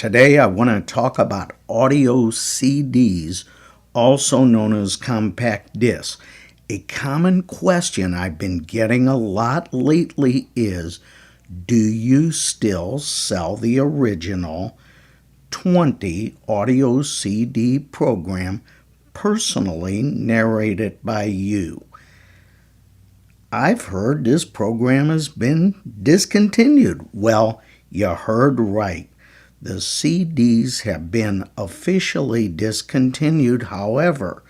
Today I want to talk about audio CDs, also known as compact discs. A common question I've been getting a lot lately is, do you still sell the original 20 audio CD program personally narrated by you? I've heard this program has been discontinued. Well, you heard right. The CDs have been officially discontinued. However,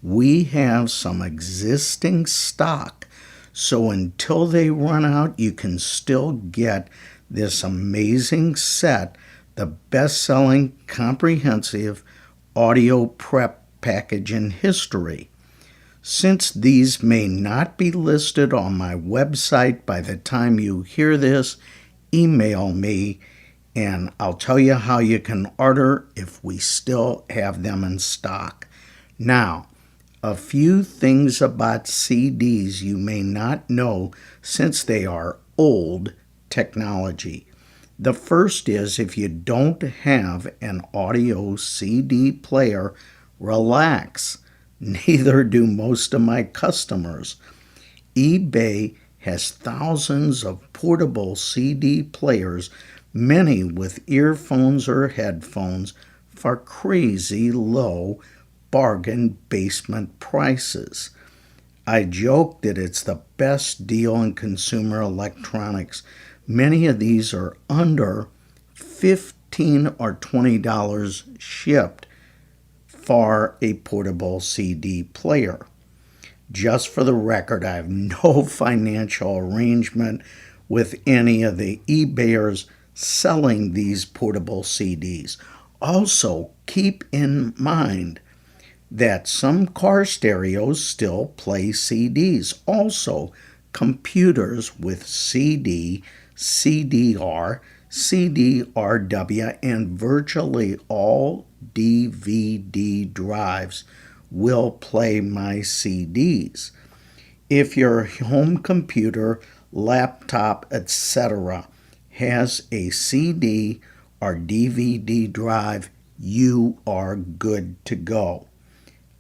we have some existing stock. So until they run out, you can still get this amazing set, the best-selling comprehensive audio prep package in history. Since these may not be listed on my website by the time you hear this, email me and I'll tell you how you can order if we still have them in stock. Now, a few things about CDs you may not know since they are old technology. The first is, if you don't have an audio CD player, relax. Neither do most of my customers. eBay has thousands of portable CD players, many with earphones or headphones, for crazy low bargain basement prices. I joke that it's the best deal in consumer electronics. Many of these are under $15 or $20 shipped for a portable CD player. Just for the record, I have no financial arrangement with any of the eBayers selling these portable CDs. Also, keep in mind that some car stereos still play CDs. Also, computers with CD, CDR, CDRW, and virtually all DVD drives will play my CDs. If your home computer, laptop, etc. has a CD or DVD drive, you are good to go.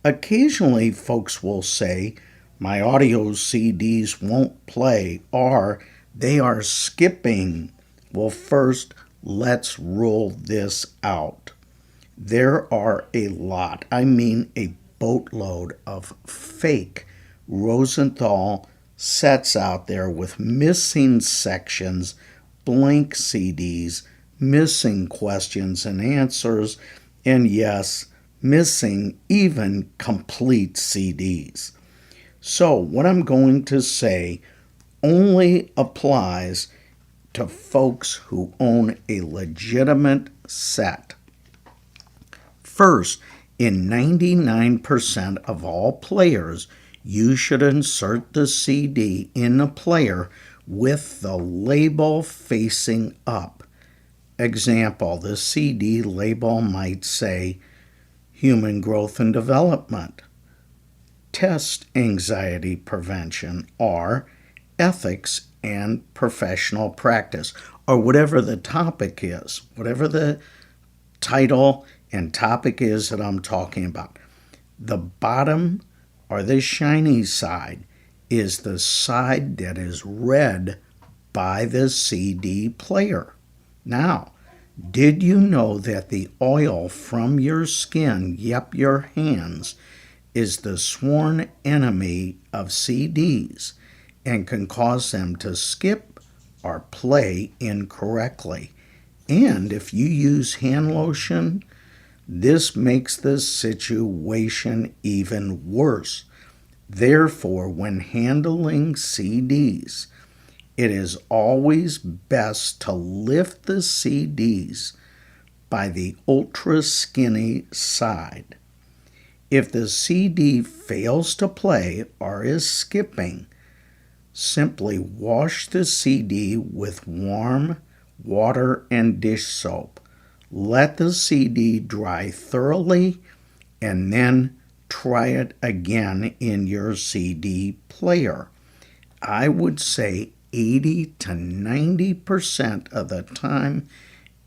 Occasionally, folks will say, my audio CDs won't play, or they are skipping. Well, first, let's rule this out. There are a lot, I mean a boatload of fake Rosenthal sets out there with missing sections, blank CDs, missing questions and answers, and yes, missing even complete CDs. So what I'm going to say only applies to folks who own a legitimate set. First, in 99% of all players, you should insert the CD in the player with the label facing up. Example, the CD label might say Human Growth and Development, Test Anxiety Prevention, or Ethics and Professional Practice, or whatever the topic is, whatever the title and topic is that I'm talking about. The bottom, or the shiny side, is the side that is read by the CD player. Now, did you know that the oil from your skin, yep, your hands, is the sworn enemy of CDs and can cause them to skip or play incorrectly? And if you use hand lotion, this makes the situation even worse. Therefore, when handling CDs, it is always best to lift the CDs by the ultra skinny side. If the CD fails to play or is skipping, simply wash the CD with warm water and dish soap. Let the CD dry thoroughly and then try it again in your CD player. I would say 80 to 90% of the time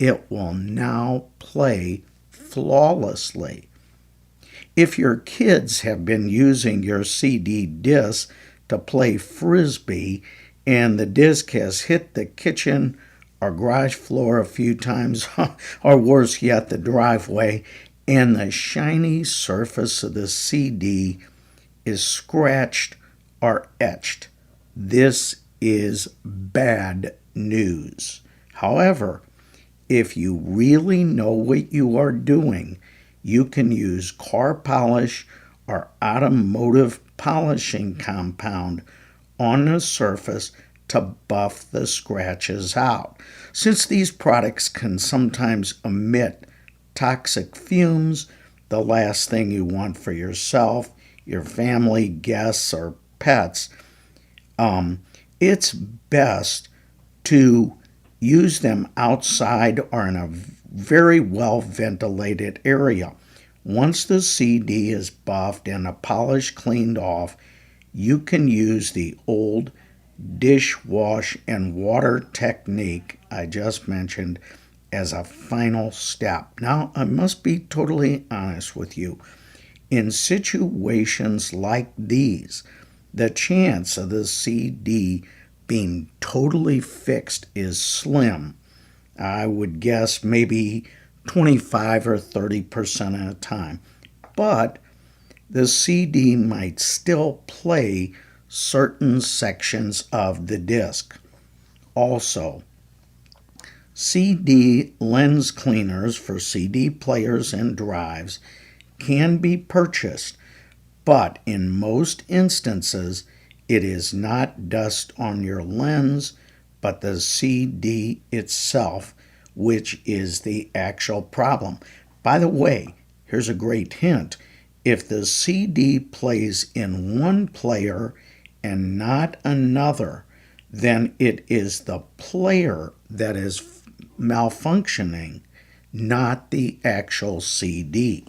it will now play flawlessly. If your kids have been using your CD disc to play frisbee and the disc has hit the kitchen or garage floor a few times, or worse yet, the driveway, and the shiny surface of the CD is scratched or etched, this is bad news. However, if you really know what you are doing, you can use car polish or automotive polishing compound on the surface to buff the scratches out. Since these products can sometimes emit toxic fumes, the last thing you want for yourself, your family, guests, or pets, it's best to use them outside or in a very well ventilated area. Once the CD is buffed and the polish cleaned off, you can use the old dish, wash, and water technique I just mentioned as a final step. Now, I must be totally honest with you. In situations like these, the chance of the CD being totally fixed is slim. I would guess maybe 25 or 30% of the time. But the CD might still play certain sections of the disc. Also, CD lens cleaners for CD players and drives can be purchased, but in most instances, it is not dust on your lens, but the CD itself, which is the actual problem. By the way, here's a great hint. If the CD plays in one player and not another, then it is the player that is malfunctioning, not the actual CD.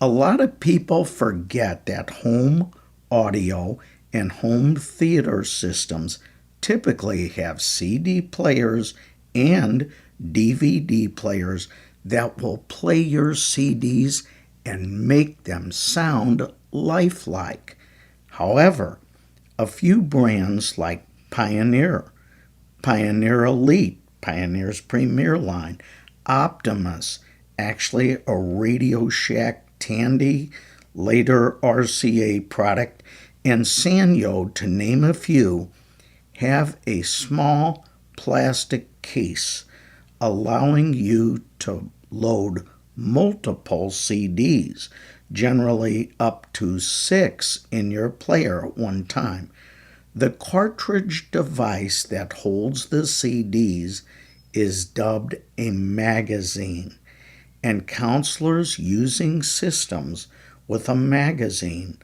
A lot of people forget that home audio and home theater systems typically have CD players and DVD players that will play your CDs and make them sound lifelike. However, a few brands like Pioneer, Pioneer Elite, Pioneer's Premier line, Optimus, actually a Radio Shack Tandy, later RCA product, and Sanyo, to name a few, have a small plastic case allowing you to load multiple CDs, generally up to 6 in your player at one time. The cartridge device that holds the CDs is dubbed a magazine, and counselors using systems with a magazine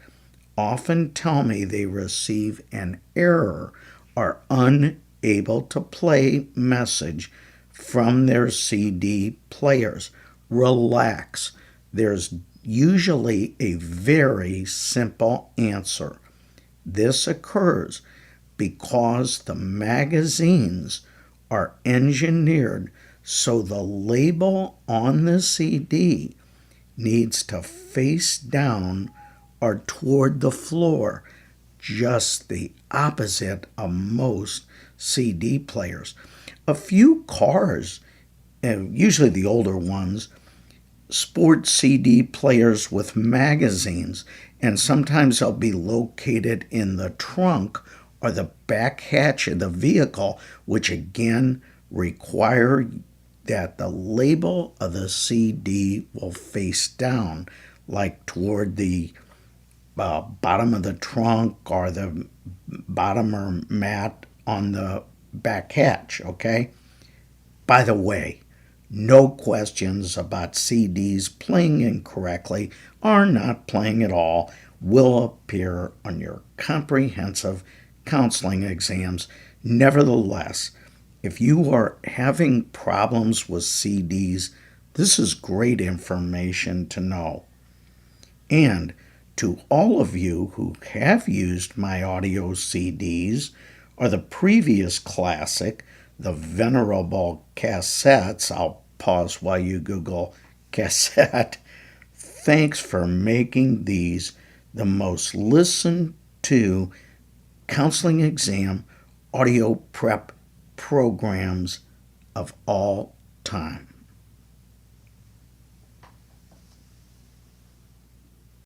often tell me they receive an error or unable to play message from their CD players. Relax. There's usually a very simple answer. This occurs because the magazines are engineered so the label on the CD needs to face down or toward the floor, just the opposite of most CD players. A few cars, usually the older ones, sport CD players with magazines, and sometimes they'll be located in the trunk or the back hatch of the vehicle, which again require that the label of the CD will face down, like toward the bottom of the trunk or the bottom or mat on the back hatch, okay? By the way, no questions about CDs playing incorrectly or not playing at all will appear on your comprehensive counseling exams. Nevertheless, if you are having problems with CDs, this is great information to know. And to all of you who have used my audio CDs or the previous classic, the venerable cassettes. I'll pause while you Google cassette. Thanks for making these the most listened to counseling exam audio prep programs of all time.